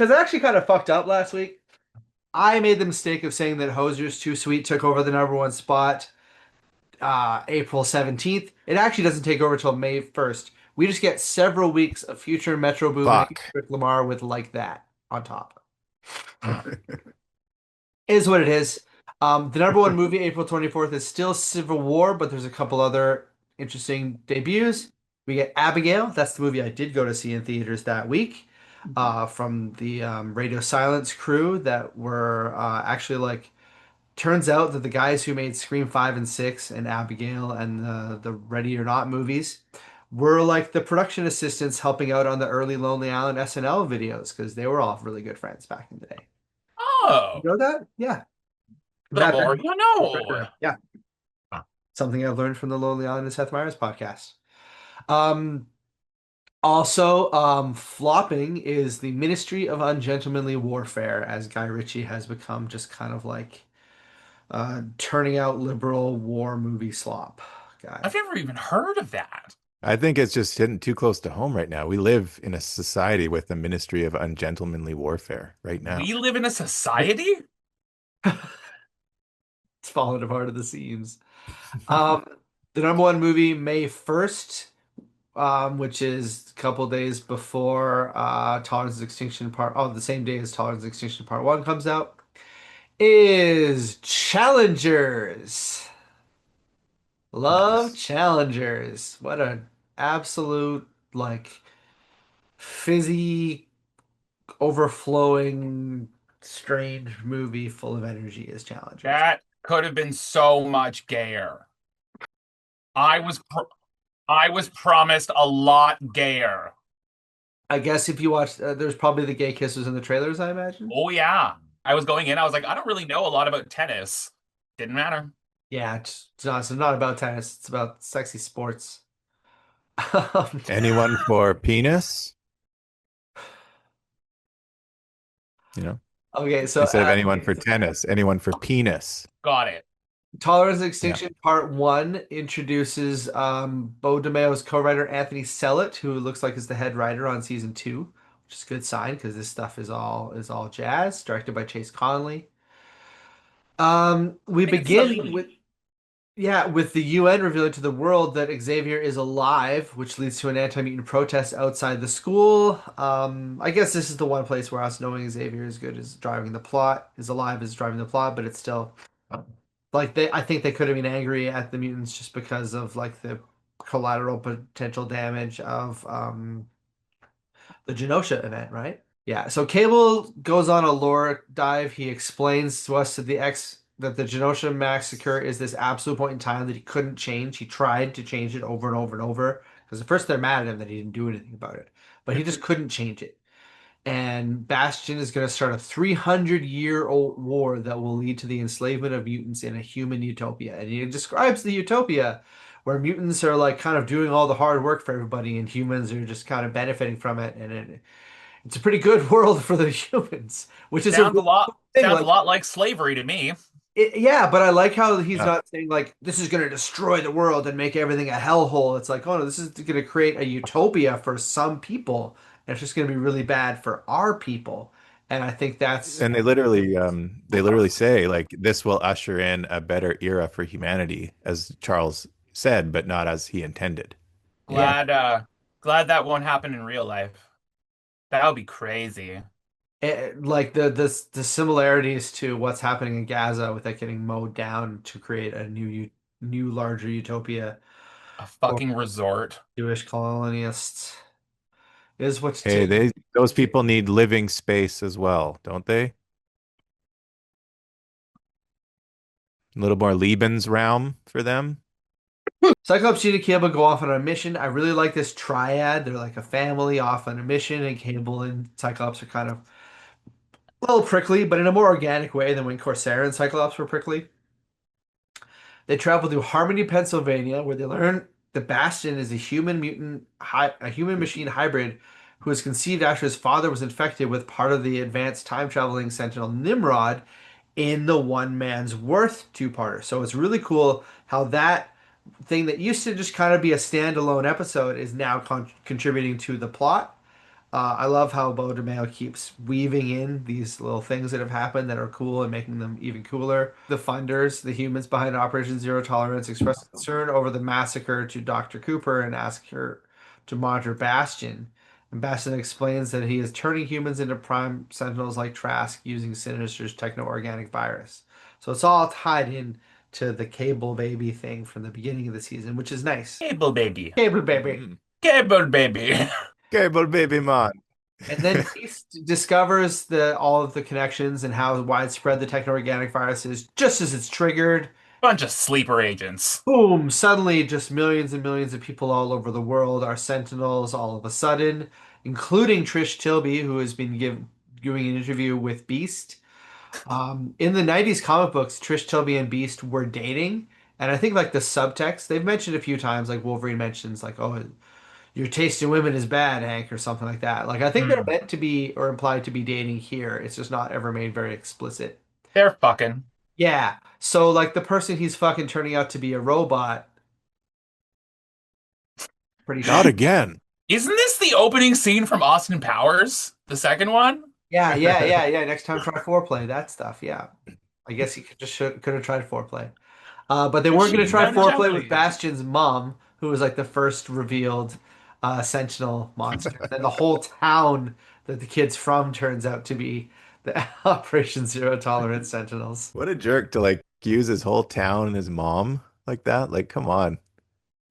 because I actually kind of fucked up last week. I made the mistake of saying that Hosier's Too Sweet took over the number one spot April 17th. It actually doesn't take over till May 1st. We just get several weeks of future Metro Boomin and Fuck. Rick Lamar with Like That on top. Is what it is. The number one movie, April 24th, is still Civil War, but there's a couple other interesting debuts. We get Abigail. That's the movie I did go to see in theaters that week, from the Radio Silence crew that were actually like. Turns out that the guys who made Scream 5 and 6 and Abigail and the Ready or Not movies were like the production assistants helping out on the early Lonely Island SNL videos because they were all really good friends back in the day. You Oh, know that? Yeah. the That more you know. yeah, something I've learned from the Lonely Island and Seth Meyers podcast. Um, also, flopping is the Ministry of Ungentlemanly Warfare, as Guy Ritchie has become just kind of like turning out liberal war movie slop I've guy. never even heard of that. I think it's just hitting too close to home right now. We live in a society with a ministry of ungentlemanly warfare right now. We live in a society? It's falling apart at the seams. Um, the number one movie, May 1st, which is a couple days before Tolerance Extinction Part, oh, the same day as Tolerance Extinction Part 1 comes out, is Challengers. Love Nice. Challengers. What an absolute, like, fizzy, overflowing, strange movie full of energy is Challengers. That could have been so much gayer. I was pr I was promised a lot gayer. I guess if you watch, there's probably the gay kisses in the trailers, I imagine. Oh yeah. I was going in, I was like, I don't really know a lot about tennis. Didn't matter. Yeah, it's not about tennis. It's about sexy sports. Um, Anyone for penis? You know, okay, so instead of anyone for tennis, anyone for penis. Got it. Tolerance and Yeah. Extinction Part 1 introduces Beau DeMayo's co-writer Anthony Sellitti, who looks like is the head writer on season 2, which is a good sign because this stuff is all jazz, directed by Chase Conley. We It's begin with Sellitti. Yeah, with the UN revealing to the world that Xavier is alive, which leads to an anti-mutant protest outside the school. I guess this is the one place where us knowing Xavier is good is driving the plot, is alive is driving the plot, but it's still like I think they could have been angry at the mutants just because of like the collateral potential damage of the Genosha event, right? Yeah, so Cable goes on a lore dive. He explains to us that the Genosha massacre is this absolute point in time that he couldn't change. He tried to change it over and over and over because at first they're mad at him that he didn't do anything about it, but he just couldn't change it. And Bastion is going to start a 300-year-old war that will lead to the enslavement of mutants in a human utopia. And he describes the utopia where mutants are like kind of doing all the hard work for everybody, and humans are just kind of benefiting from it. And it's a pretty good world for the humans, which is a Sounds a really lot cool thing. sounds a Like, lot like slavery to me. yeah, but I like how he's Yeah. not saying like this is going to destroy the world and make everything a hellhole. It's like, oh no, this is going to create a utopia for some people, and it's just going to be really bad for our people. And I think that's And they literally say like this will usher in a better era for humanity, as Charles said, but not as he intended. You yeah, know? Glad that won't happen in real life. That would be crazy. like the similarities to what's happening in Gaza with that getting mowed down to create a new larger utopia A for fucking resort. Jewish colonists is what's Hey, those people need living space as well, don't they? A little more Lebensraum for them. Cyclops, Cheetah, Cable go off on a mission. I really like this triad. They're like a family off on a mission, and Cable and Cyclops are kind of a little prickly, but in a more organic way than when Corsair and Cyclops were prickly. They travel to Harmony, Pennsylvania, where they learn the Bastion is a a human machine hybrid who was conceived after his father was infected with part of the advanced time traveling Sentinel Nimrod in the One Man's Worth two-parter. So it's really cool how that thing that used to just kind of be a standalone episode is now contributing to the plot. I love how Beau DeMayo keeps weaving in these little things that have happened that are cool and making them even cooler. The funders, the humans behind Operation Zero Tolerance, express concern over the massacre to Dr. Cooper and ask her to monitor Bastion. And Bastion explains that he is turning humans into prime sentinels like Trask using Sinister's techno-organic virus. So it's all tied in to the Cable Baby thing from the beginning of the season, which is nice. Cable baby. Cable Baby. Mhm. Cable baby. Cable baby man. And then Beast discovers all of the connections and how widespread the techno-organic virus is just as it's triggered. Bunch of sleeper agents. Boom! Suddenly, just millions and millions of people all over the world are Sentinels all of a sudden, including Trish Tilby, who has been giving an interview with Beast. In the 90s comic books, Trish Tilby and Beast were dating. And I think like the subtext, they've mentioned a few times, like Wolverine mentions, like, oh, your taste in women is bad, Hank, or something like that. Like I think they're Hmm. meant to be or implied to be dating here. It's just not ever made very explicit. They're fucking. Yeah. So like the person he's fucking turning out to be a robot, pretty Not shit. again. Isn't this the opening scene from Austin Powers? The second one? Yeah. Next time try foreplay, that stuff. Yeah. I guess he could have tried foreplay. But they weren't going to Machine try gun foreplay with jelly. Bastion's mom, who was like the first revealed Sentinel monster. Then the whole town that the kid's from turns out to be the Operation Zero Tolerance Sentinels. What a jerk to like use his whole town and his mom like that. Like, come on.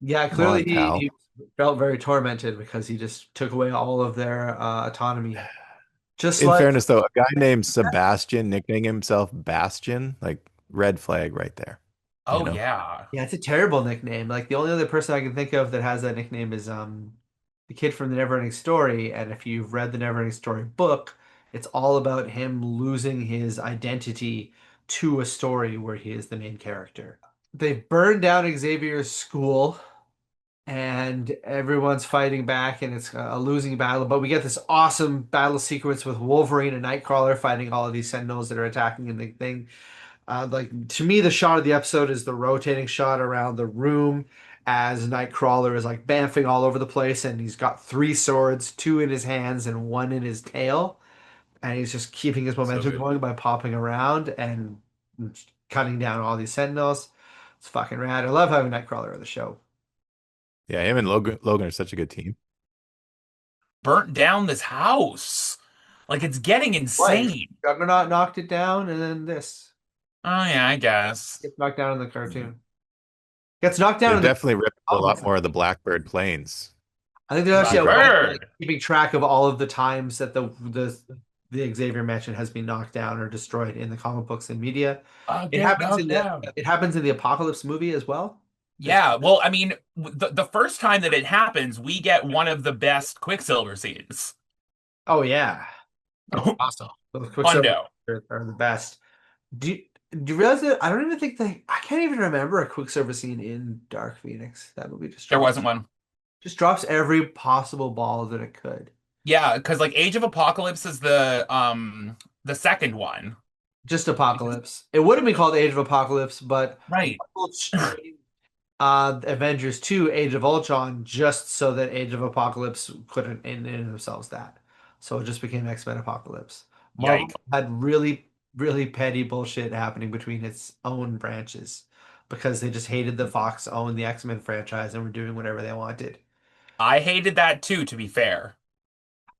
Yeah, Come clearly on, he, pal. he felt very tormented because he just took away all of their autonomy. Just In like, fairness, though, a guy named Sebastian nicknaming himself Bastion, like red flag right there. You Oh know? yeah. yeah, it's a terrible nickname. Like the only other person I can think of that has that nickname is the kid from the Neverending Story. And if you've read the Neverending Story book, it's all about him losing his identity to a story where he is the main character. They burned down Xavier's school and everyone's fighting back and it's a losing battle, but we get this awesome battle sequence with Wolverine and Nightcrawler fighting all of these Sentinels that are attacking in the thing. Like to me, the shot of the episode is the rotating shot around the room as Nightcrawler is like bamfing all over the place, and he's got three swords, two in his hands and one in his tail, and he's just keeping his So momentum good. going by popping around and cutting down all these Sentinels. It's fucking rad. I love having Nightcrawler on the show. Yeah, him and Logan are such a good team. Burnt down this house. Like it's getting Twice. insane. Juggernaut knocked it down, and then this Oh yeah, I guess. gets knocked down in the Mhm. cartoon. Gets knocked down They've in the definitely ripped a comic lot books. more of the Blackbird planes. I think there's My actually a Superman. website bird. keeping track of all of the times that the Xavier Mansion has been knocked down or destroyed in the comic books and media. I'll It get happens in knocked the down. it happens in the Apocalypse movie as well. There's Yeah, well, I mean, the first time that it happens, we get one of the best Quicksilver scenes. oh yeah, it's awesome. Those Quicksilver Hundo. are the best. Do you realize that I don't even think I can't even remember a Quicksilver scene in Dark Phoenix. That movie There wasn't one. just drops every possible ball that it could. Yeah, because like Age of Apocalypse is the second one. Just Apocalypse. It would have been called Age of Apocalypse, but Right. Avengers 2 Age of Ultron just so that Age of Apocalypse couldn't in themselves that. So it just became X-Men Apocalypse. Marvel Yike. had really, really petty bullshit happening between its own branches because they just hated the Fox owned the X-Men franchise and were doing whatever they wanted. I hated that too, to be fair.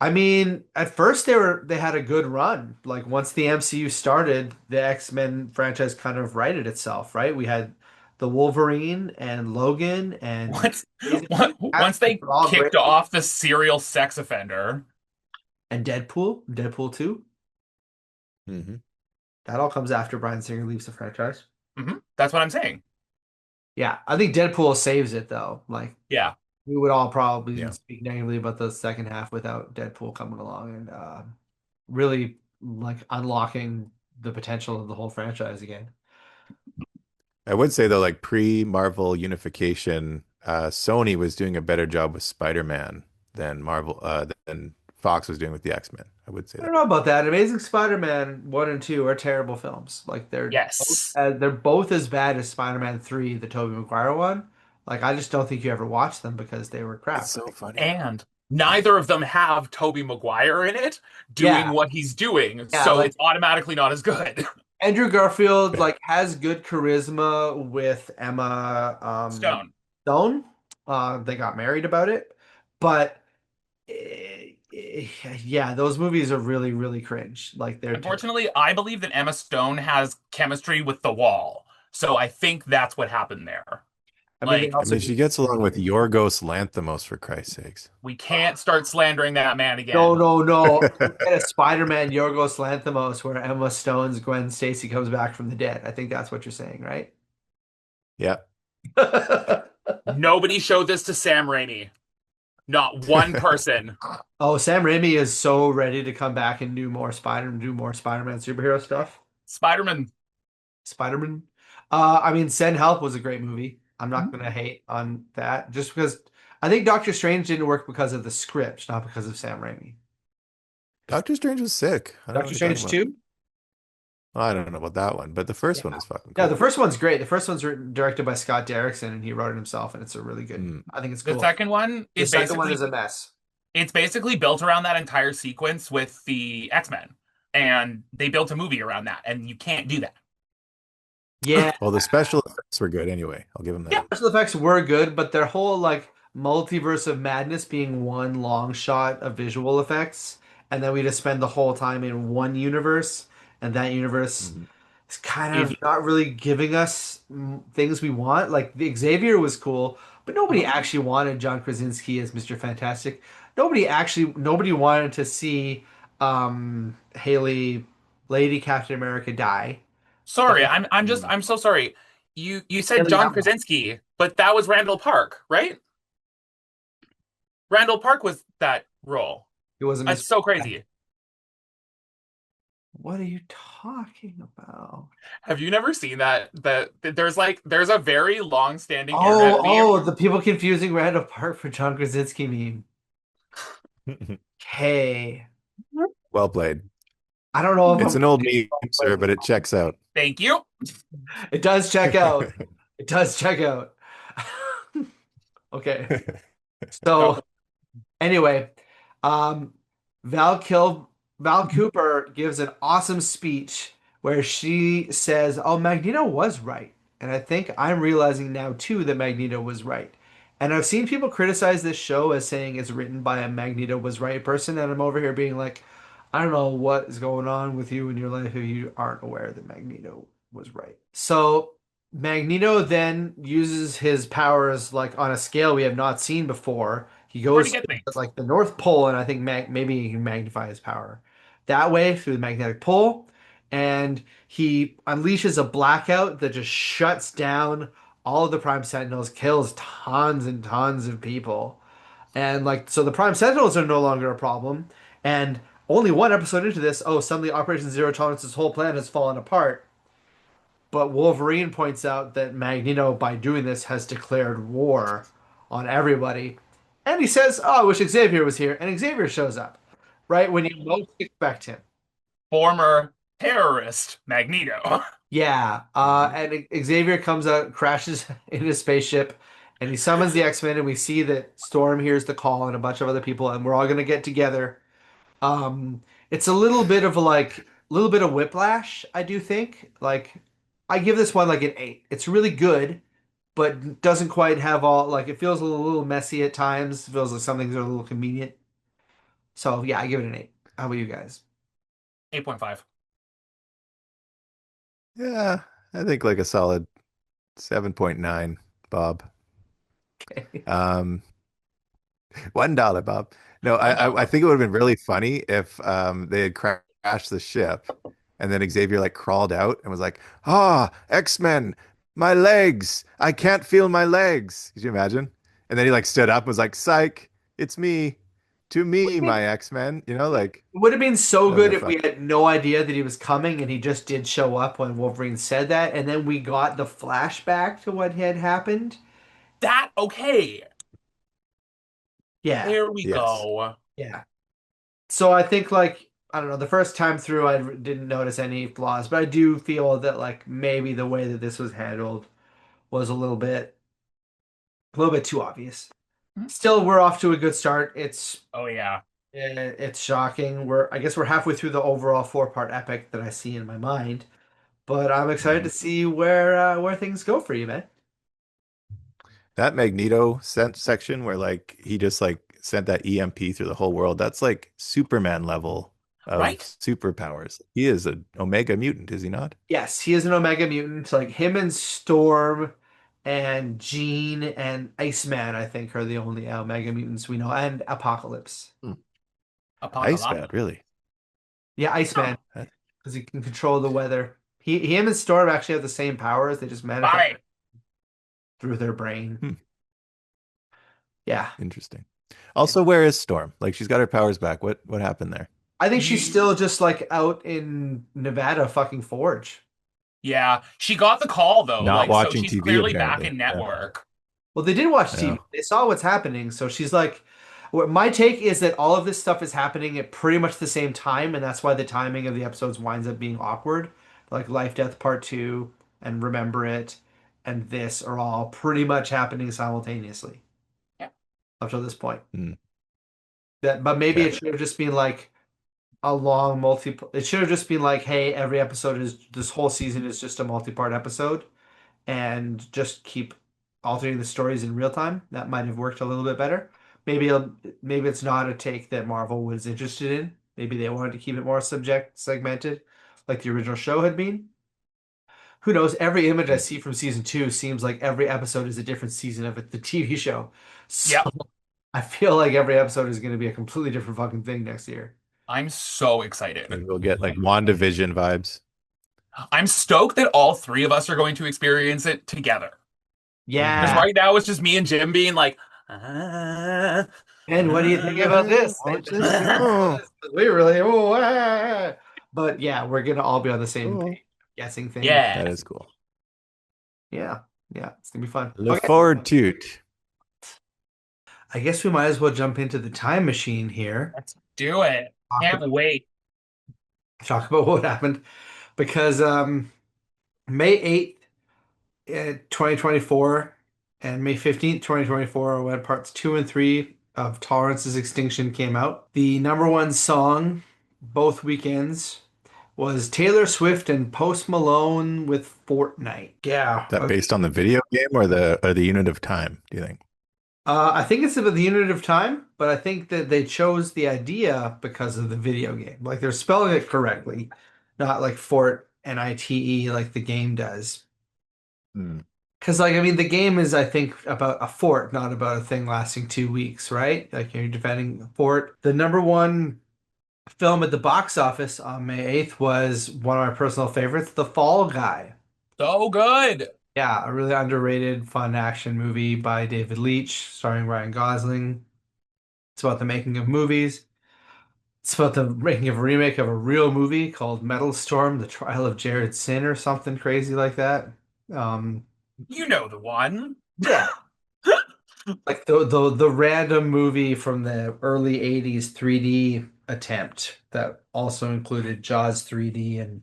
I mean, at first they had a good run. Like once the MCU started, the X-Men franchise kind of righted itself, right? We had the Wolverine and Logan and Once, Amazing Fantastic once they were all great. kicked off the serial sex offender. And Deadpool 2. Hmm. That all comes after Bryan Singer leaves the franchise. That's what I'm saying. Yeah, I think Deadpool saves it though. Like Yeah. we would all probably Yeah. speak negatively about the second half without Deadpool coming along and really like unlocking the potential of the whole franchise again. I would say though, like pre-Marvel unification, Sony was doing a better job with Spider-Man than than Fox was doing with the X-Men. I would say I don't that. know about that. Amazing Spider-Man 1 and 2 are terrible films. Like Yes. they're both as bad as Spider-Man 3, the Tobey Maguire one. Like I just don't think you ever watched them because they were It's crap. so funny though. And neither of them have Tobey Maguire in it doing Yeah, what he's doing, yeah, so like it's automatically not as good. Andrew Garfield like has good charisma with Emma Stone. Stone. They got married about it, but yeah, those movies are really, really cringe. Like they're terrible. Unfortunately, I believe that Emma Stone has chemistry with the wall. So I think that's what happened there. I mean, they Like, I also mean, she gets along with Yorgos Lanthimos for Christ's sakes. we can't start slandering that man no, again. no, no. We get a Spider-Man Yorgos Lanthimos where Emma Stone's Gwen Stacy comes back from the dead. I think that's what you're saying, right? Yeah. Nobody showed this to Sam Raimi. Not one person. Oh, Sam Raimi is so ready to come back and do more Spider-Man superhero stuff. Spider-Man. Spider-Man. I mean, Send Help was a great movie. I'm not gonna hate on that just because I think Doctor Strange didn't work because of the script, not because of Sam Raimi. Doctor Strange was sick. I don't know what Doctor you're talking Strange about. 2? I don't know about that one, but the Yeah. first one is fucking Yeah, the cool. first one's great. The first one's written, directed by Scott Derrickson and he wrote it himself and it's a really good. Mm. I think it's The cool. second one The is second one is basically a mess. it's basically built around that entire sequence with the X-Men. And they built a movie around that, and you can't do that. Yeah, Well, the special effects were good anyway. I'll give them Yeah. that. special effects were good, but their whole like multiverse of madness being one long shot of visual effects, and then we just spend the whole time in one universe, and that universe Mhm. is kind Is of not really giving us things we want. Like the Xavier was cool, but nobody actually wanted John Krasinski as Mr. Fantastic. Nobody wanted to see Haley, Lady Captain America die. That sorry, was I'm so sorry. You said Haley John Atwell. Krasinski, but that was Randall Park, right? Randall Park was that role. He wasn't That's Mr. so crazy. What are you talking about? Have you never seen that there's a very long-standing Oh, internet meme. oh, the people confusing Randall Park for John Krasinski meme. Hey, Well played. I don't know if It's I'm an old meme, sir, playing. but it checks out. Thank you. It does check out. It does check out. Okay. No, So anyway, um, Val Kil Val Cooper gives an awesome speech where she says, "Oh, Magneto was right," and I think I'm realizing now too that Magneto was right. And I've seen people criticize this show as saying it's written by a Magneto was right person, and I'm over here being like, I don't know what is going on with you in your life if you aren't aware that Magneto was right. So Magneto then uses his powers like on a scale we have not seen before. He pretty goes good to things. like the North Pole, and I think maybe he can magnify his power that way through the magnetic pole. And he unleashes a blackout that just shuts down all of the Prime Sentinels, kills tons and tons of people. And like, so the Prime Sentinels are no longer a problem. And only one episode into this, oh, suddenly Operation Zero Tolerance's whole plan has fallen apart. But Wolverine points out that Magneto, by doing this, has declared war on everybody. And he says, "Oh, I wish Xavier was here." And Xavier shows up, right when you most expect him. Former terrorist Magneto. Yeah. Mhm. And Xavier comes out, crashes in his spaceship, and he summons the X-Men, and we see that Storm hears the call and a bunch of other people, and we're all gonna get together. It's a little bit of little bit of whiplash, I do think. Like, I give this one like an 8. It's really good, but doesn't quite have all like it feels a little messy at times. It feels like some things are a little convenient. So yeah, I give it an 8. How about you guys? 8.5. Yeah, I think like a solid 7.9, Bob. Um, $1, Bob. No, I $1. think it would have been really funny if they had crashed the ship and then Xavier like crawled out and was like, "Ah, X-Men, my legs. I can't feel my legs." Could you imagine? And then he like stood up and was like, "Psych, it's me. To me, my X-Men." Like It would have been so that would good have if been we had no idea that he was coming and he just did show up when Wolverine said that, and then we got the flashback to what had happened. That okay. Yeah, There we Yes. go. yeah. So I think like I don't know, the first time through I didn't notice any flaws, but I do feel that like maybe the way that this was handled was a little bit too obvious. Still, we're off to a good start. Oh yeah. It's shocking. I guess we're halfway through the overall four-part epic that I see in my mind, but I'm excited Mhm. to see where things go for you, man. That Magneto sent section where like he just like sent that EMP through the whole world. That's like Superman level of Right? superpowers. He is an Omega mutant, is he not? Yes, he is an Omega mutant. Like him and Storm and Jean and Iceman, I think, are the only Omega mutants we know, and Apocalypse. Hmm. Apocalypse. Iceman, really? Yeah, Huh. Iceman, because he can control the weather. Him and Storm actually have the same powers. They just manifest Right. through their brain. Hmm. Yeah. Interesting. Also, where is Storm? Like she's got her powers back. What happened there? I think she's You still just like out in Nevada fucking Forge. Yeah. She got the call though. Not Like, so watching she's TV clearly back apparently. in Yeah. network. Well, they did watch Yeah. TV. They saw what's happening. So she's like, my take is that all of this stuff is happening at pretty much the same time, and that's why the timing of the episodes winds up being awkward. Like Life Death Part 2 and Remember It and this are all pretty much happening simultaneously Yeah. up to this point. Hmm. But maybe Okay. it should have just been like a long multi. It should have just been like, hey, every episode is this whole season is just a multi-part episode, and just keep alternating the stories in real time. That might have worked a little bit better. Maybe it's not a take that Marvel was interested in. Maybe they wanted to keep it more subject segmented, like the original show had been. Who knows? Every image I Hmm. see from season two seems like every episode is a different season of the TV show. So Yep. I feel like every episode is going to be a completely different fucking thing next year. I'm so excited. Maybe we'll get like WandaVision vibes. I'm stoked that all three of us are going to experience it together. Because Yeah. Hmm. right now it's just me and Jim being like, ah, And what do you think about this? Watch And this. Oh, we really, oh, but yeah, we're gonna all be on the same oh. page, guessing things. yeah, That is cool. Yeah, yeah, it's gonna be fun. Look Okay, forward to it. I guess we might as well jump into the time machine here. let's do it. Talk Can't about, wait. talk about what happened because May 8th, 2024, and May 15th, 2024, when parts two and three of Tolerance's Extinction came out. The number one song both weekends was Taylor Swift and Post Malone with Fortnite. Yeah. That based on the video game or the unit of time, do you think? I think it's about the unit of time, but I think that they chose the idea because of the video game. Like they're spelling it correctly, not like Fort Nite like the game does. Hmm. Because like I mean, the game is I think about a fort, not about a thing lasting 2 weeks, right? Like you're defending a fort. The number one film at the box office on May 8th was one of my personal favorites, The Fall Guy. So good. Yeah, a really underrated, fun action movie by David Leitch, starring Ryan Gosling. It's about the making of movies. It's about the making of a remake of a real movie called Metal Storm: The Trial of Jared Sin or something crazy like that. Um, You know the one. yeah, like the random movie from the early 80s 3D attempt that also included Jaws 3D and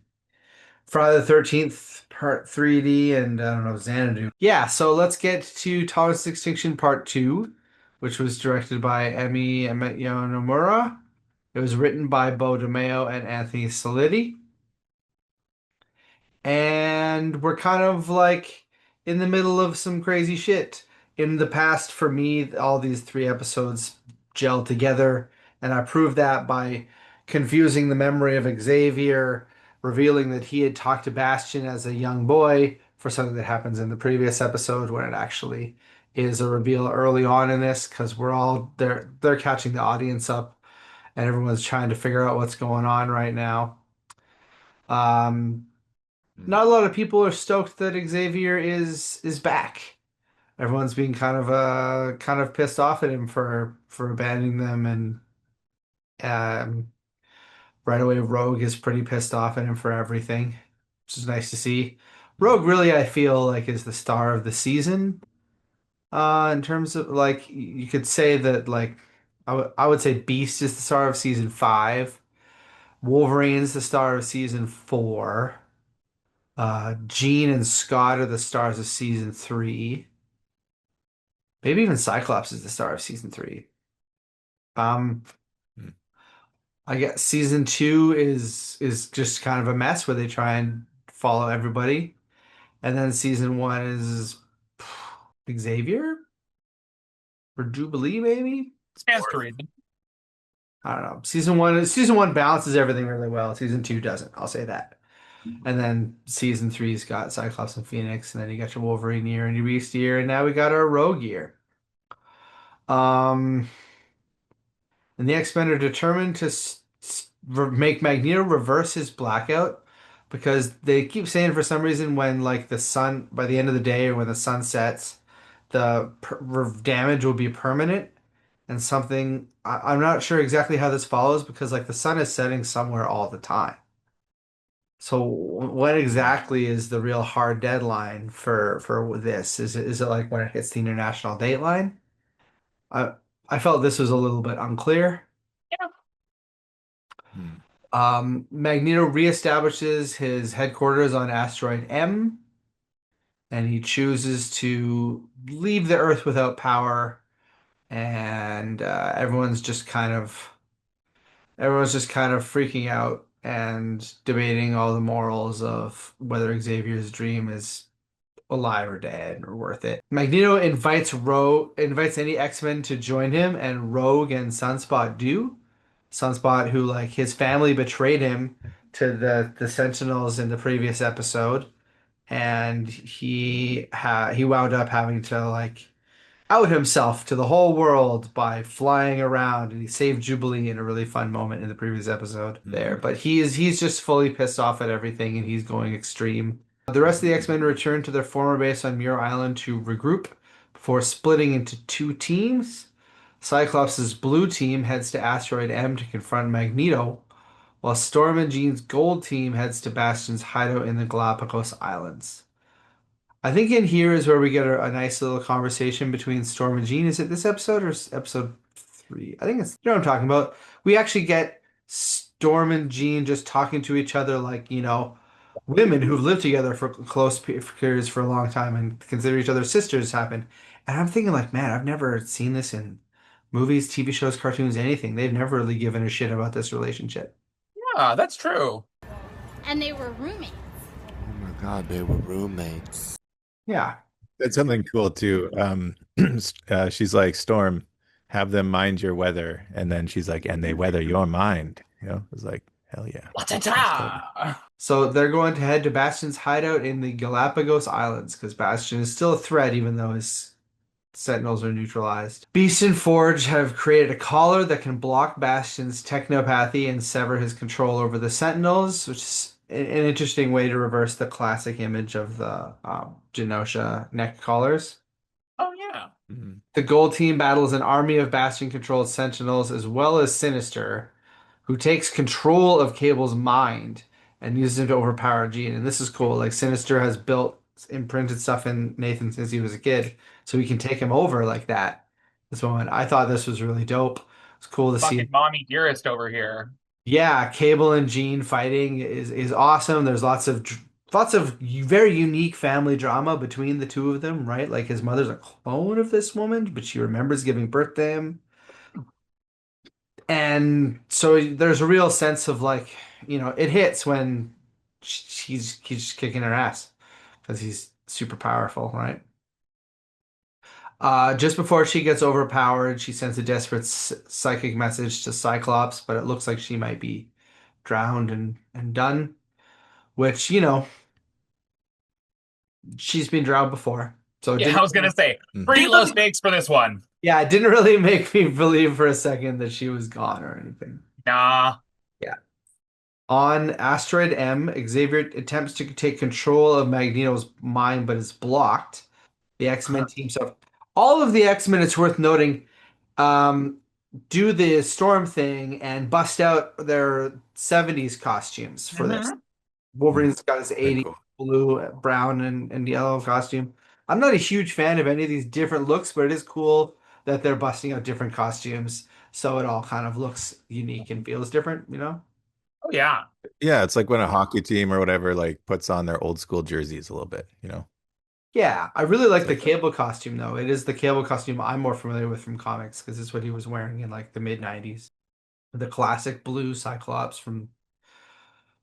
Friday the 13th Part 3D and I don't know, Xanadu. Yeah, so let's get to Thomas Extinction Part 2, which was directed by Emi Yonomura. It was written by Beau DeMayo and Anthony Sellitti. And we're kind of like in the middle of some crazy shit. In the past, for me, all these three episodes gelled together, and I proved that by confusing the memory of Xavier, revealing that he had talked to Bastion as a young boy for something that happens in the previous episode when it actually is a reveal early on in this, because we're all they're catching the audience up and everyone's trying to figure out what's going on right now. Um, Hmm. Not a lot of people are stoked that Xavier is back. Everyone's being kind of pissed off at him for abandoning them, and um, right away Rogue is pretty pissed off at him for everything, which is nice to see. Hmm. Rogue really, I feel like, is the star of the season. In terms of like, you could say that like, I would say Beast is the star of season five. Wolverine's the star of season four. Jean and Scott are the stars of season three. Maybe even Cyclops is the star of season three. Um, Hmm. I guess season two is just kind of a mess where they try and follow everybody, and then season one is Xavier or Jubilee, maybe. Stands to reason. I don't know. Season one balances everything really well. Season two doesn't. I'll say that. And then season three's got Cyclops and Phoenix, and then you got your Wolverine year and your Beast year, and now we got our Rogue year. Um, and the X-Men are determined to make Magneto reverse his blackout because they keep saying for some reason when like the sun by the end of the day or when the sun sets, the damage will be permanent and something I'm not sure exactly how this follows because like the sun is setting somewhere all the time. So when Hmm. exactly is the real hard deadline for this? Is it like when it hits the international dateline? I I felt this was a little bit unclear. Yeah. Hmm. Magneto reestablishes his headquarters on asteroid M, and he chooses to leave the Earth without power, and everyone's just kind of freaking out and debating all the morals of whether Xavier's dream is alive or dead or worth it. Magneto invites any X-Men to join him, and Rogue and Sunspot do. Sunspot, who like his family betrayed him to the Sentinels in the previous episode, and he wound up having to like out himself to the whole world by flying around, and he saved Jubilee in a really fun moment in the previous episode there. Hmm. But he's just fully pissed off at everything, and he's going extreme. The rest of the X-Men return to their former base on Muir Island to regroup before splitting into two teams. Cyclops' blue team heads to Asteroid M to confront Magneto, while Storm and Jean's gold team heads to Bastion's hideout in the Galapagos Islands. I think in here is where we get a nice little conversation between Storm and Jean. Is it this episode or episode three? I think it's, you know what I'm talking about. We actually get Storm and Jean just talking to each other like, women who've lived together for close periods for a long time and consider each other sisters happen. And I'm thinking like, man, I've never seen this in movies, TV shows, cartoons, anything. They've never really given a shit about this relationship. Yeah, that's true. And they were roommates. Oh my God, they were roommates. Yeah. That's something cool too. She's like, Storm, have them mind your weather, and then she's like, and they weather your mind. It's like, hell yeah, that's tight. Ta-ta! So they're going to head to Bastion's hideout in the Galapagos Islands because Bastion is still a threat even though his sentinels are neutralized. Beast and Forge have created a collar that can block Bastion's technopathy and sever his control over the sentinels, which is an interesting way to reverse the classic image of the Genosha neck collars. Oh yeah. Mhm. The Gold Team battles an army of Bastion-controlled sentinels as well as Sinister, who takes control of Cable's mind and uses him to overpower Jean. And this is cool. Like Sinister has built imprinted stuff in Nathan since he was a kid, so we can take him over like that. This moment, I thought this was really dope. It's cool to see. Fucking mommy dearest over here. Yeah, Cable and Jean fighting is awesome. There's lots of very unique family drama between the two of them, right? Like his mother's a clone of this woman, but she remembers giving birth to him. And so there's a real sense of like, it hits when he's kicking her ass because he's super powerful, right? Just before she gets overpowered, she sends a desperate psychic message to Cyclops, but it looks like she might be drowned and done, which, she's been drowned before. So it Yeah, didn't I was gonna say pretty didn't low really, stakes for this one. yeah, it didn't really make me believe for a second that she was gone or anything. Nah. Yeah. On Asteroid M, Xavier attempts to take control of Magneto's mind, but is blocked. The X-Men teams up. All of the X-Men, it's worth noting, um, do the Storm thing and bust out their 70s costumes for this. Mhm. Mhm. Wolverine's got his Very 80s cool. blue, brown, and yellow costume. I'm not a huge fan of any of these different looks, but it is cool that they're busting out different costumes so it all kind of looks unique and feels different. Oh yeah. Yeah, it's like when a hockey team or whatever like puts on their old school jerseys a little bit. Yeah, I really like It's the like Cable costume though. It is the Cable costume I'm more familiar with from comics because it's what he was wearing in like the mid 90s. The classic blue Cyclops from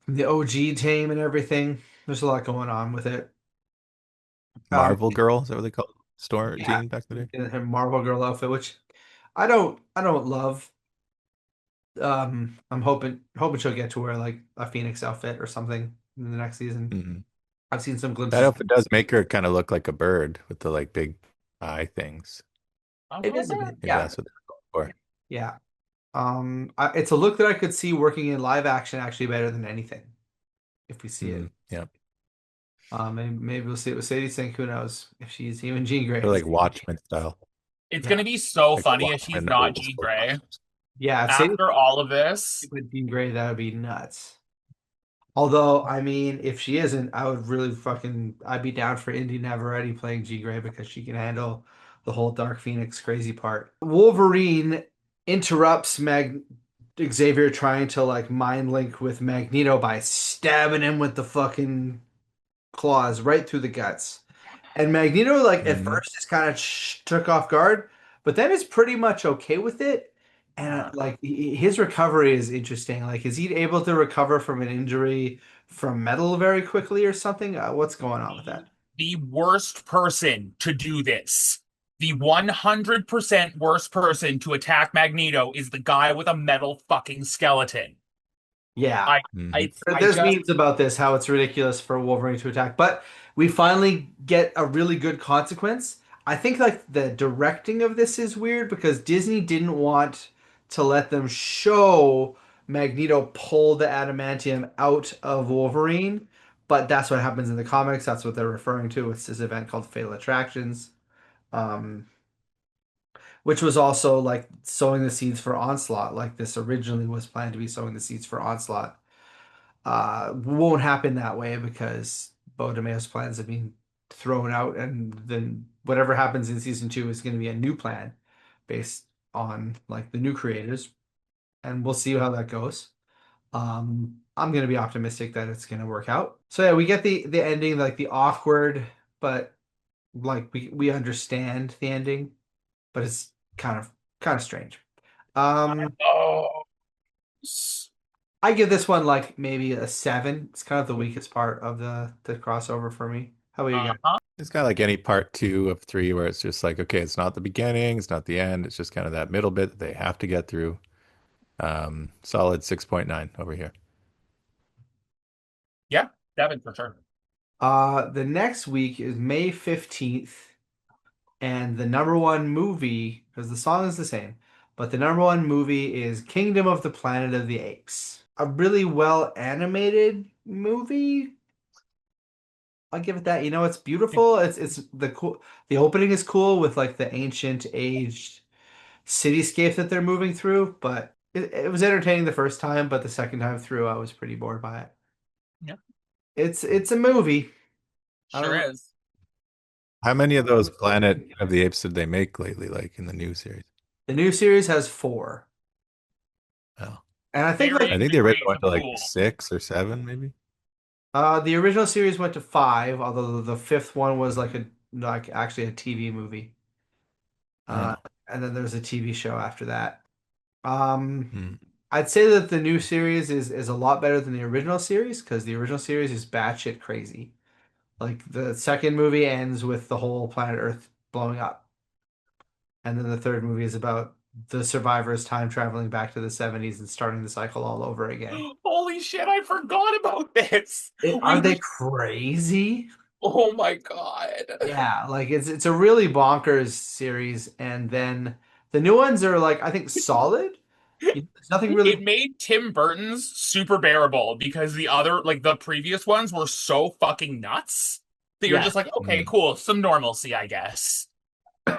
the OG team and everything. There's a lot going on with it. Um, Marvel Girl, is that what they call it? Store yeah, Jean back in the day? in her Marvel Girl outfit, which I don't love. I'm hoping she'll get to wear like a Phoenix outfit or something in the next season. Hmm. I've seen some That glimpses. outfit does make her kind of look like a bird with the like big eye things. A It little is a bit. bit, Maybe yeah, that's what they're going for. yeah. It's a look that I could see working in live action actually better than anything if we see it. Mm, yeah. Maybe we'll see it with Sadie Sink. Who knows if she's even Jean Grey? Or like Watchmen style. It's Yeah, gonna be so Like the funny if she's Watchmen, the not old Jean school Grey. Watchmen. yeah. If Sadie After all of this, Sink with Jean Grey, that would be nuts. Although, I mean, if she isn't, I would really I'd be down for Indy Navarrete playing Jean Grey because she can handle the whole Dark Phoenix crazy part. Wolverine interrupts Xavier trying to like mind link with Magneto by stabbing him with the fucking claws right through the guts. And Magneto, like at Mhm. first, is kind of took off guard, but then is pretty much okay with it. And uh, like his recovery is interesting. Like, is he able to recover from an injury from metal very quickly or something? What's going on with that? the worst person to do this, the 100% worst person to attack Magneto is the guy with a metal fucking skeleton. Yeah, I, Mhm. I there's just, memes about this, how it's ridiculous for Wolverine to attack, but we finally get a really good consequence. I think like the directing of this is weird because Disney didn't want to let them show Magneto pull the adamantium out of Wolverine, but that's what happens in the comics. That's what they're referring to. It's this event called Fatal Attractions, um, which was also like sowing the seeds for Onslaught. Like this originally was planned to be sowing the seeds for Onslaught. Won't happen that way because Beau DeMayo's plans have been thrown out, and then whatever happens in season two is going to be a new plan based on like the new creators, and we'll see how that goes. I'm going to be optimistic that it's going to work out. So yeah, we get the ending, like the awkward, but like we understand the ending, but it's kind of strange. Um, oh, I give this one like maybe a seven. It's kind of the weakest part of the crossover for me. How about you guys? uh-huh. It's kind of like any part two of three where it's just like, okay, it's not the beginning, it's not the end, it's just kind of that middle bit that they have to get through. Solid 6.9 over here. Yeah, Devin for sure. The next week is May 15th, and the number one movie, because the song is the same, but the number one movie is Kingdom of the Planet of the Apes. A really well animated movie. I'll give it that. It's beautiful. It's the cool. The opening is cool with like the ancient aged cityscape that they're moving through, but it was entertaining the first time, but the second time through, I was pretty bored by it. Yeah, It's a movie. I don't sure know. is. How many of those Planet of the Apes did they make lately, like in the new series? The new series has four, Oh, and I think Varying I think the original degrees went of to like cool. 6 or 7, maybe. the original series went to five, although the fifth one was like actually a TV movie. Uh, Oh. and then there's a TV show after that. Um, Hmm. I'd say that the new series is a lot better than the original series because the original series is batshit crazy. Like the second movie ends with the whole planet Earth blowing up, and then the third movie is about the survivors time traveling back to the 70s and starting the cycle all over again. Holy shit, I forgot about this. Are We they just, crazy? oh my God. Yeah, like it's a really bonkers series, and then the new ones are like I think solid. There's nothing It really. made Tim Burton's super bearable because the other, like the previous ones were so fucking nuts that you're Yeah, just like, okay, Hmm. cool, some normalcy, I guess.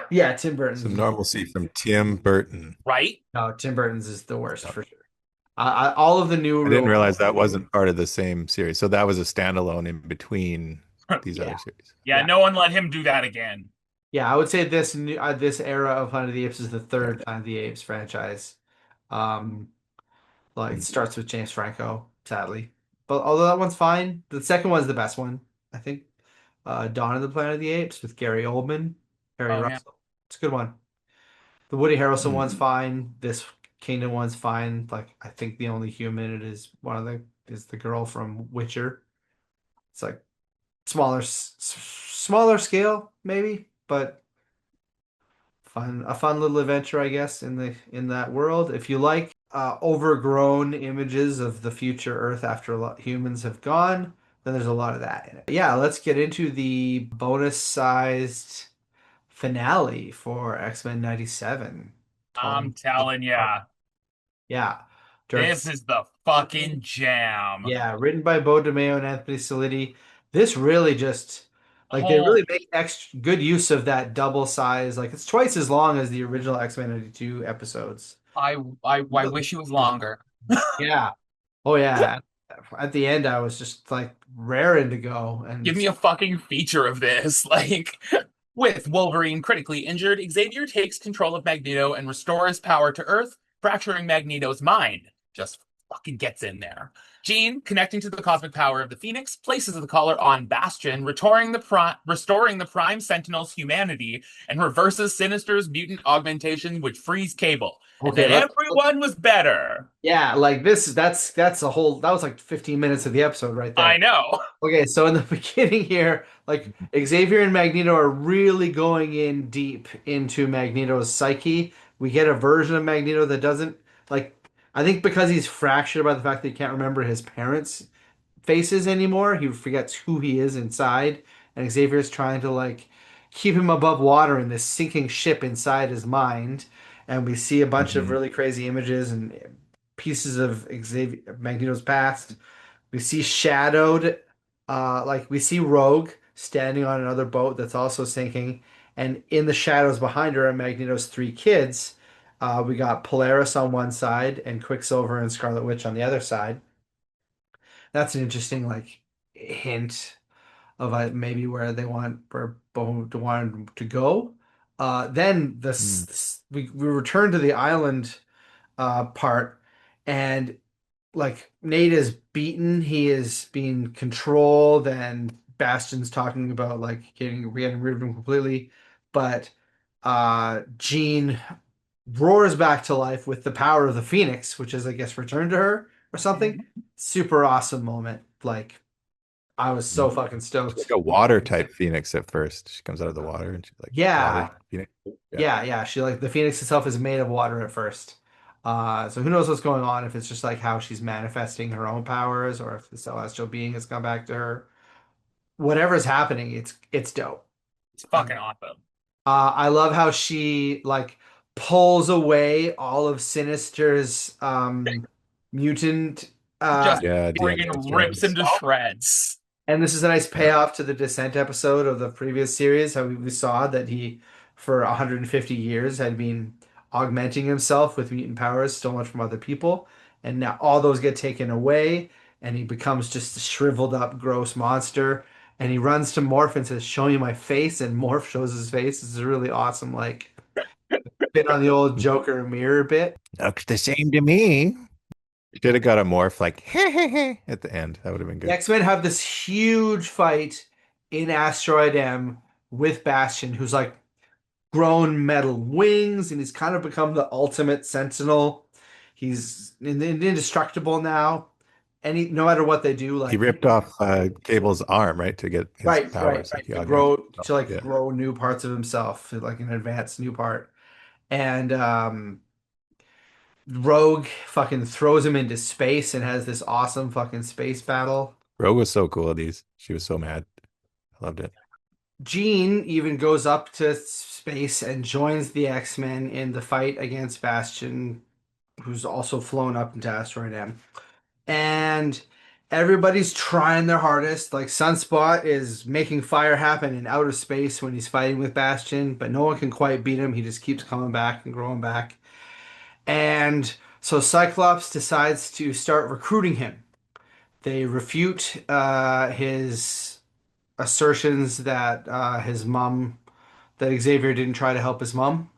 yeah. Tim Burton's Some is normalcy from Tim Burton. Right? no, Tim Burton's is the worst Oh, for sure. All of the I didn't new, realize that wasn't part of the same series. So that was a standalone in between these yeah, other series. Yeah, yeah, no one let him do that again. yeah. I would say this era of Planet of the Apes is the Yeah. third Planet of the Apes franchise. Um, like it Mm. starts with James Franco, sadly, but although that one's fine, the second one's the best one, I think. Dawn of the Planet of the Apes with Gary Oldman, Harry Oh yeah. Russell. It's a good one. The Woody Harrelson Hmm. one's fine. This Kingdom one's fine. Like I think the only human in it is one of the is the girl from Witcher. It's like smaller scale maybe, but a fun little adventure, I guess, in that world. If you like overgrown images of the future Earth after a lot humans have gone, then there's a lot of that in it. Yeah, let's get into the bonus-sized finale for X-Men 97. I'm 12 telling ya, Yeah. Direct this is the fucking jam. Yeah, written by Beau DeMayo and Anthony Sellitti. This really just like they Oh, really make extra good use of that double size. Like it's twice as long as the original X-Men 92 episodes. I wish it was longer. Yeah. Oh yeah. At the end, I was just like raring to go, Give and me a fucking feature of this. Like, with Wolverine critically injured, Xavier takes control of Magneto and restores power to Earth, fracturing Magneto's mind. Just fucking gets in there. Jean, connecting to the cosmic power of the Phoenix, places the collar on Bastion, restoring the Prime Sentinel's humanity, and reverses Sinister's mutant augmentation, which frees Cable. And okay, then let's everyone was better. yeah, like this that's a whole that was like 15 minutes of the episode right I there. know. Okay, so in the beginning here, like Xavier and Magneto are really going in deep into Magneto's psyche. We get a version of Magneto that doesn't like I think because he's fractured by the fact that he can't remember his parents' faces anymore, he forgets who he is inside, and Xavier's trying to like keep him above water in this sinking ship inside his mind. And we see a bunch of Mhm. really crazy images and pieces of Magneto's past. We see shadowed, like we see Rogue standing on another boat that's also sinking, and in the shadows behind her are Magneto's three kids. We got Polaris on one side and Quicksilver and Scarlet Witch on the other side. That's an interesting like hint of maybe where they want where Bo to want to go. Then Hmm. we return to the island part, and like Nate is beaten, he is being controlled, and Bastion's talking about like getting rid of him completely. But Jean roars back to life with the power of the Phoenix, which is I guess returned to her or something. Super awesome moment. Like I was so Mhm. fucking She's like stoked. a water type phoenix at first. She comes out of the water and she's like water Yeah, phoenix. Yeah. yeah. She like the Phoenix itself is made of water at first. So who knows what's going on, if it's just like how she's manifesting her own powers or if the celestial being has come back to her. Whatever's happening, it's dope. It's fucking awesome. I love how she like pulls away all of Sinister's mutant Just Yeah, DNA friggin' rips him strands. to shreds. and this is a nice Yeah. payoff to the Descent episode of the previous series. How we saw that he, for 150 years, had been augmenting himself with mutant powers stolen from other people. And now all those get taken away, and he becomes just a shriveled up, gross monster. And he runs to Morph and says, "Show me my face." And Morph shows his face. It's a really awesome, like, bit on the old Joker mirror bit. Looks the same to me. Should have got a morph like at the end. That would have been The good. X-Men have this huge fight in Asteroid M with Bastion, who's like grown metal wings, and he's kind of become the ultimate sentinel. He's indestructible now. No matter what they do, He like ripped off Cable's arm, right, to get his powers. Like he augmented himself. to like Yeah. grow new parts of himself, like an advanced new part. And Rogue fucking throws him into space and has this awesome fucking space battle. Rogue was so cool. She was so mad. I loved it. Jean even goes up to space and joins the X-Men in the fight against Bastion, who's also flown up into Asteroid M. And everybody's trying their hardest. Like Sunspot is making fire happen in outer space when he's fighting with Bastion, but no one can quite beat him. He just keeps coming back and growing back. And so Cyclops decides to start recruiting him. They refute his assertions that his mom, that Xavier didn't try to help his mom,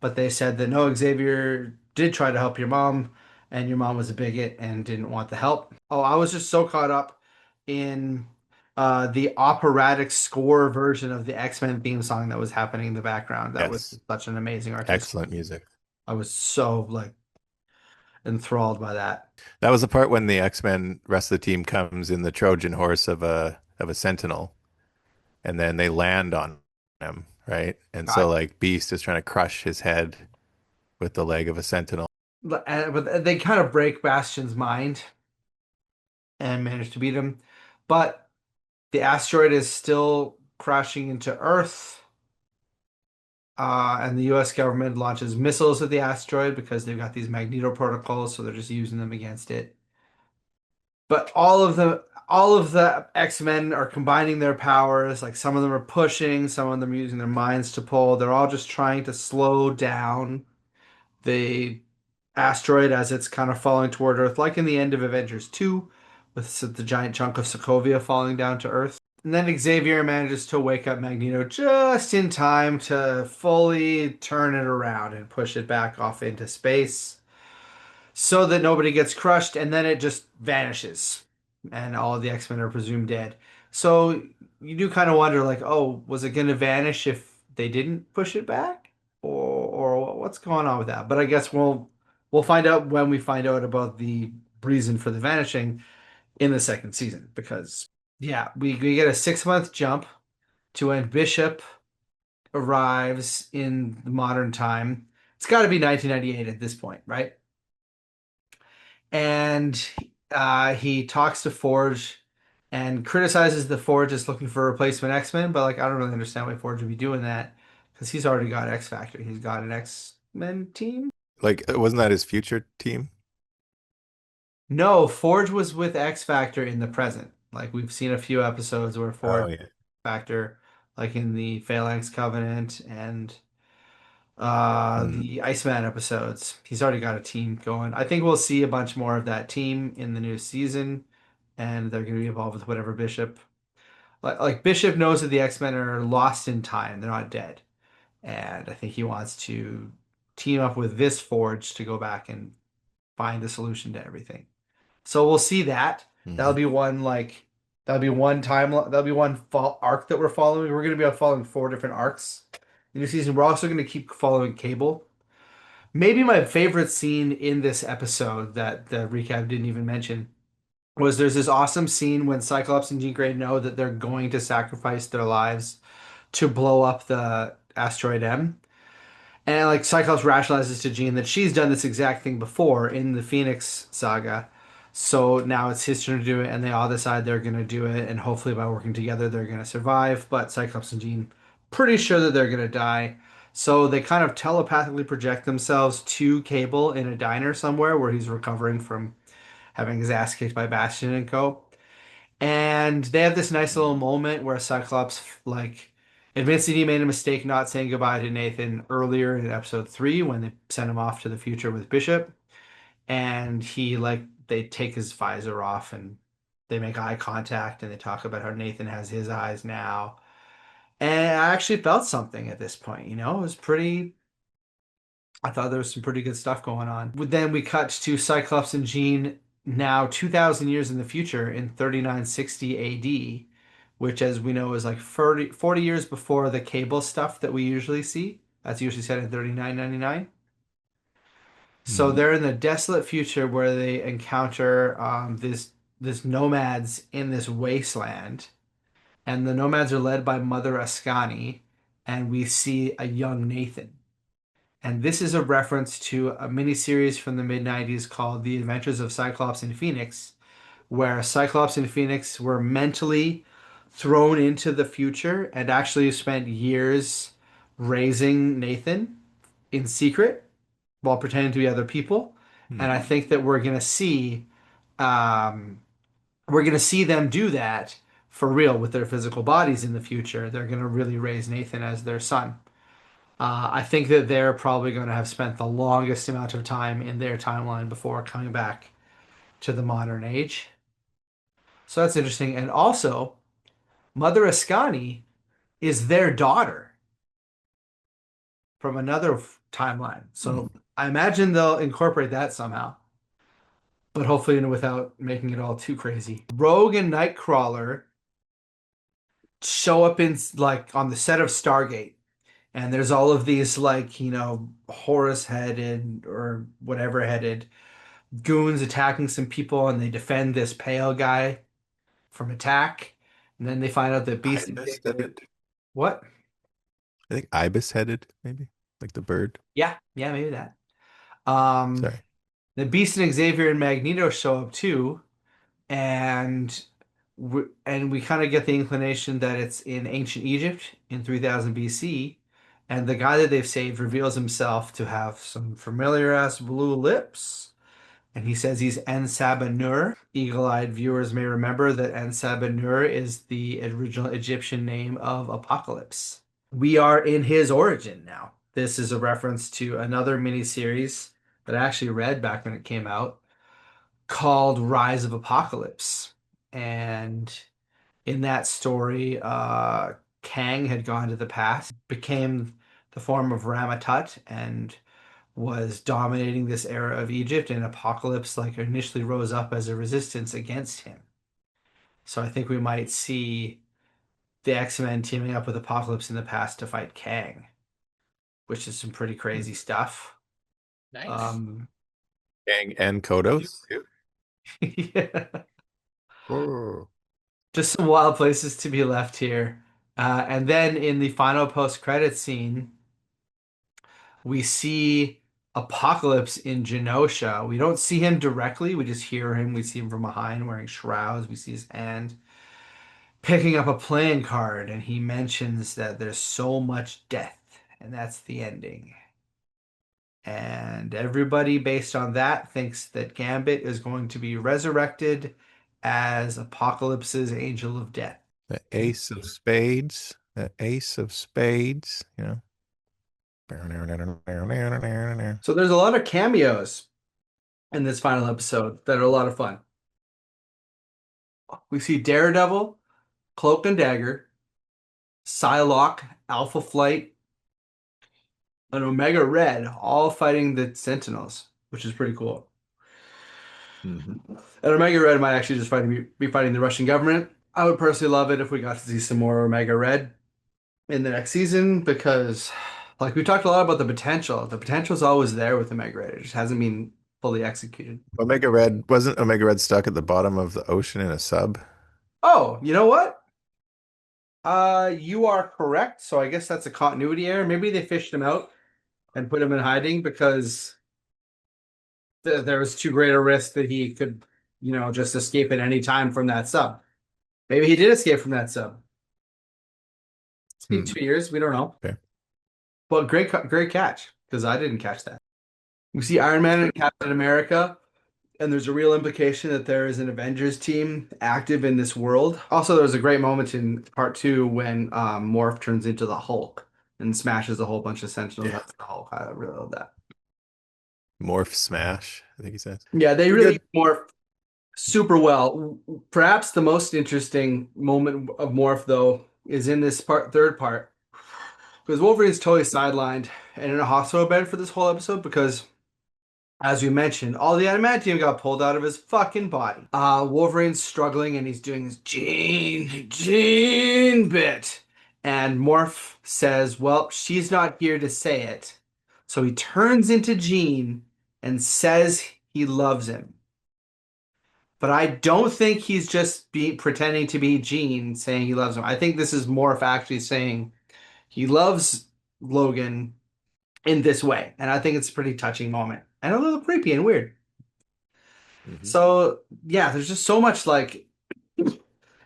but they said that no, Xavier did try to help your mom, and your mom was a bigot and didn't want the help. Oh, I was just so caught up in the operatic score version of the X-Men theme song that was happening in the background. That was Yes. such an amazing artistic. Excellent music. I was so like enthralled by that. That was the part when the X-Men rest of the team comes in the Trojan horse of a Sentinel, and then they land on him, right? And so God. like Beast is trying to crush his head with the leg of a Sentinel. But they kind of break Bastion's mind and manage to beat him. But the asteroid is still crashing into Earth. And the US government launches missiles at the asteroid because they've got these magneto protocols, so they're just using them against it. But all of the X-Men are combining their powers. Like some of them are pushing, some of them are using their minds to pull. They're all just trying to slow down the asteroid as it's kind of falling toward Earth, like in the end of Avengers 2, with the giant chunk of Sokovia falling down to Earth. And then Xavier manages to wake up Magneto just in time to fully turn it around and push it back off into space so that nobody gets crushed, and then it just vanishes. And all of the X-Men are presumed dead. So you do kind of wonder, like, oh, was it going to vanish if they didn't push it back? Or what's going on with that? But I guess we'll find out when we find out about the reason for the vanishing in the second season. Because yeah, we get a 6 month jump to when Bishop arrives in the modern time. It's got to be 1998 at this point, right? And he talks to Forge and criticizes the Forge as looking for a replacement X-Men, but like I don't really understand why Forge would be doing that because he's already got X Factor. He's got an X-Men team. Like, wasn't that his future team? No, Forge was with X Factor in the present. Like we've seen a few episodes where Oh Forge yeah. Factor, like in the Phalanx Covenant and Hmm. the Iceman episodes. He's already got a team going. I think we'll see a bunch more of that team in the new season, and they're going to be involved with whatever Bishop. Like Bishop knows that the X-Men are lost in time; they're not dead, and I think he wants to team up with this Forge to go back and find the solution to everything. So we'll see that. That'll Hmm. be one that'll be one time that'll be one fall arc that we're following. We're going to be following four different arcs in the season. We're also going to keep following Cable. Maybe my favorite scene in this episode that the recap didn't even mention was there's this awesome scene when Cyclops and Jean Grey know that they're going to sacrifice their lives to blow up the asteroid M. And like Cyclops rationalizes to Jean that she's done this exact thing before in the Phoenix saga. So now it's his turn to do it, and they all decide they're going to do it, and hopefully by working together they're going to survive. But Cyclops and Jean pretty sure that they're going to die. So they kind of telepathically project themselves to Cable in a diner somewhere where he's recovering from having his ass kicked by Bastion and co. And they have this nice little moment where Cyclops like admits that he made a mistake not saying goodbye to Nathan earlier in episode 3 when they sent him off to the future with Bishop. And he like they take his visor off and they make eye contact and they talk about how Nathan has his eyes now. And I actually felt something at this point, you know, it was pretty I thought there was some pretty good stuff going on. Then we cut to Cyclops and Jean now 2,000 years in the future in 3960 AD, which, as we know, is like 40 years before the Cable stuff that we usually see. That's usually set in 3999. So Hmm. they're in the desolate future where they encounter this nomads in this wasteland, and the nomads are led by Mother Ascani, and we see a young Nathan. And this is a reference to a miniseries from the mid 90s called The Adventures of Cyclops and Phoenix, where Cyclops and Phoenix were mentally thrown into the future and actually spent years raising Nathan in secret while pretending to be other people. And I Hmm. think that um, we're gonna see them do that for real with their physical bodies in the future. They're gonna really raise Nathan as their son. I think that they're probably going to have spent the longest amount of time in their timeline before coming back to the modern age. So that's interesting. And also, Mother Ascani is their daughter from another timeline. Hmm. So I imagine they'll incorporate that somehow, but hopefully without making it all too crazy. Rogue and Nightcrawler show up in like on the set of Stargate, and there's all of these like, Horus headed or whatever headed goons attacking some people, and they defend this pale guy from attack. And then they find out that Beast. Ibis headed. What? I think ibis headed, maybe like the bird. Yeah, yeah, maybe that. Um, Sorry. the Beast and Xavier and Magneto show up too, and we kind of get the inclination that it's in ancient Egypt in 3000 BC, and the guy that they've saved reveals himself to have some familiar ass blue lips, and he says he's En-Sabah-Nur. Eagle-eyed viewers may remember that En-Sabah-Nur is the original Egyptian name of Apocalypse. We are in his origin now. This is a reference to another miniseries that I actually read back when it came out called Rise of Apocalypse. And in that story, Kang had gone to the past, became the form of Ramatut, and was dominating this era of Egypt, and Apocalypse like initially rose up as a resistance against him. So I think we might see the X-Men teaming up with Apocalypse in the past to fight Kang, which is some pretty crazy stuff. Nice. Kang and Kodos. Yeah. Oh. Just some wild places to be left here. And then in the final post-credit scene, we see Apocalypse in Genosha. We don't see him directly, we just hear him. We see him from behind wearing shrouds. We see his hand picking up a playing card, and he mentions that there's so much death, and that's the ending. And everybody, based on that, thinks that Gambit is going to be resurrected as Apocalypse's Angel of Death. The ace of spades. The ace of spades. So there's a lot of cameos in this final episode that are a lot of fun. We see Daredevil, Cloak and Dagger, Psylocke, Alpha Flight, and Omega Red all fighting the Sentinels, which is pretty cool. Mhm. And Omega Red might actually just be fighting the Russian government. I would personally love it if we got to see some more Omega Red in the next season, because like we talked a lot about the potential. The potential is always there with Omega Red. It just hasn't been fully executed. Wasn't Omega Red stuck at the bottom of the ocean in a sub? Oh, you know what? You are correct. So I guess that's a continuity error. Maybe they fished him out and put him in hiding because there was too great a risk that he could, just escape at any time from that sub. Maybe he did escape from that sub. It's been 2 years. We don't know. Okay. But great catch, because I didn't catch that. We see Iron Man and Captain America, and there's a real implication that there is an Avengers team active in this world. Also, there's a great moment in part 2 when Morph turns into the Hulk and smashes a whole bunch of Sentinels. Yeah. That's the Hulk. I really love that. Morph smash, I think he says. Yeah, they Pretty really morph super well. Perhaps the most interesting moment of Morph, though, is in this third part. Because Wolverine's totally sidelined and in a hospital bed for this whole episode because, as we mentioned, all the adamantium got pulled out of his fucking body. Wolverine's struggling and he's doing his Jean bit. And Morph says, well, she's not here to say it. So he turns into Jean and says he loves him. But I don't think he's just pretending to be Jean saying he loves him. I think this is Morph actually saying he loves Logan in this way. And I think it's a pretty touching moment and a little creepy and weird. Mhm. So, yeah, there's just so much it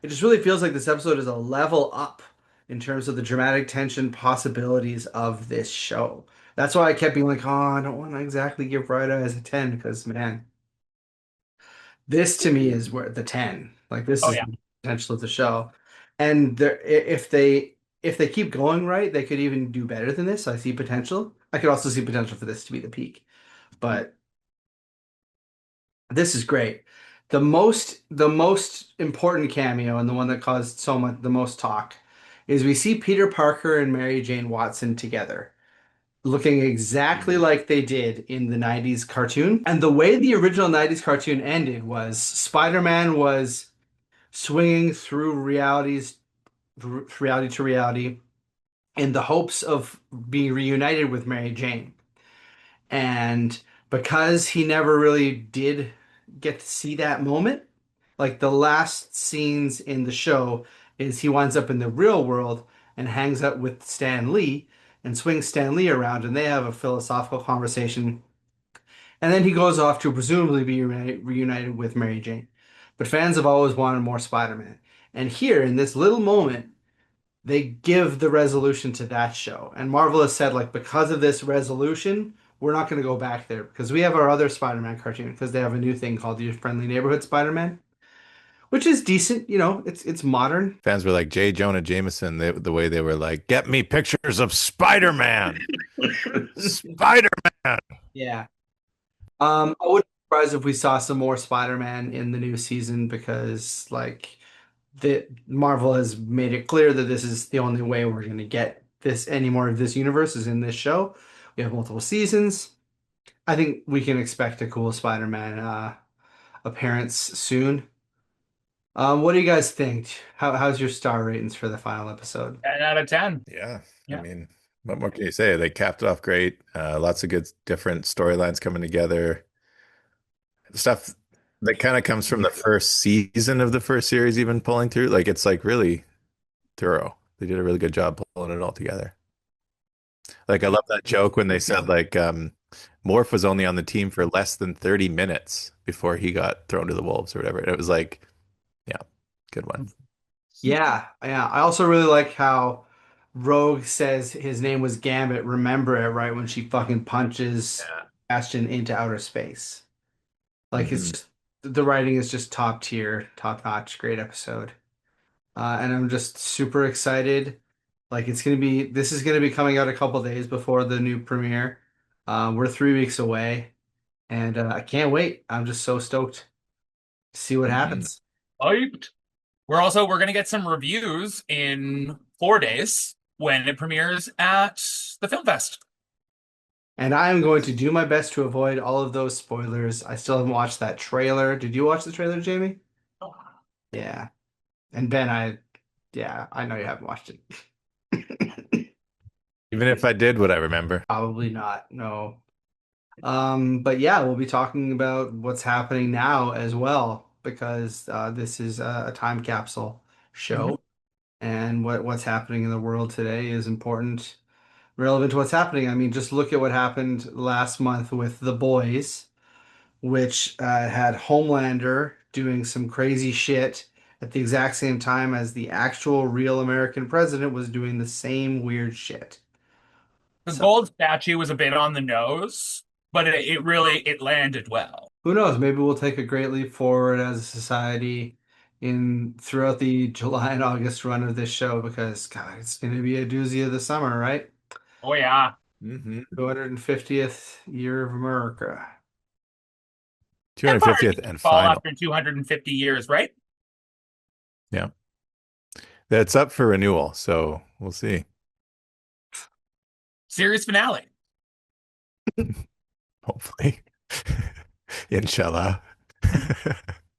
just really feels like this episode is a level up in terms of the dramatic tension possibilities of this show. That's why I kept being like, oh, I don't want to exactly give Bright Eyes a 10 because, man, this to me is where the 10. Like, this Oh is yeah. the potential of the show. And if they keep going right, they could even do better than this. I see potential. I could also see potential for this to be the peak. But this is great. The most important cameo and the one that caused the most talk is we see Peter Parker and Mary Jane Watson together, looking exactly like they did in the 90s cartoon. And the way the original 90s cartoon ended was Spider-Man was swinging through realities reality to reality in the hopes of being reunited with Mary Jane. And because he never really did get to see that moment, like the last scenes in the show is he winds up in the real world and hangs out with Stan Lee and swings Stan Lee around and they have a philosophical conversation. And then he goes off to presumably be reunited with Mary Jane. But fans have always wanted more Spider-Man. And here in this little moment, they give the resolution to that show. And Marvel has said, like, because of this resolution, we're not going to go back there because we have our other Spider-Man cartoon because they have a new thing called Your Friendly Neighborhood Spider-Man, which is decent. You know, it's modern. Fans were like J. Jonah Jameson, the way they were like, get me pictures of Spider-Man. Spider-Man. Yeah. I wouldn't be surprised if we saw some more Spider-Man in the new season because, like, the Marvel has made it clear that this is the only way we're going to get this any more of this universe is in this show. We have multiple seasons. I think we can expect a cool Spider-Man appearance soon. What do you guys think? How's your star ratings for the final episode? 10 out of 10. Yeah. I Yeah. mean, what more can you say? They capped it off great. Lots of good different storylines coming together. Stuff that kind of comes from the first season of the first series, even pulling through. Like it's like really thorough. They did a really good job pulling it all together. Like I love that joke when they said like Morph was only on the team for less than 30 minutes before he got thrown to the wolves or whatever. And it was like, yeah, good one. Yeah, yeah. I also really like how Rogue says his name was Gambit. Remember it, right? When she fucking punches Yeah. Bastion into outer space. Like it's Mhm. just the writing is just top tier, top notch, great episode. And I'm just super excited. Like this is gonna be coming out a couple days before the new premiere. We're 3 weeks away, and I can't wait. I'm just so stoked to see what Mhm. happens. Hyped. We're gonna get some reviews in 4 days when it premieres at the Film Fest. And I'm going to do my best to avoid all of those spoilers. I still haven't watched that trailer. Did you watch the trailer, Jamie? Yeah. And Ben, yeah, I know you haven't watched it. Even if I did, would I remember? Probably not. No. But yeah, we'll be talking about what's happening now as well because this is a time capsule Mhm. show, and what's happening in the world today is important, relevant to what's happening. I mean, just look at what happened last month with The Boys, which had Homelander doing some crazy shit at the exact same time as the actual real American president was doing the same weird shit. The So gold statue was a bit on the nose, but it landed well. who knows? Maybe we'll take a great leap forward as a society in throughout the July and August run of this show because God, it's going to be a doozy of the summer, right? Oh yeah. Hmm. 250th year of America. Empire 250th didn't and fall final. after 250 years, right? Yeah. That's up for renewal, so we'll see. Series finale. Hopefully. Inshallah.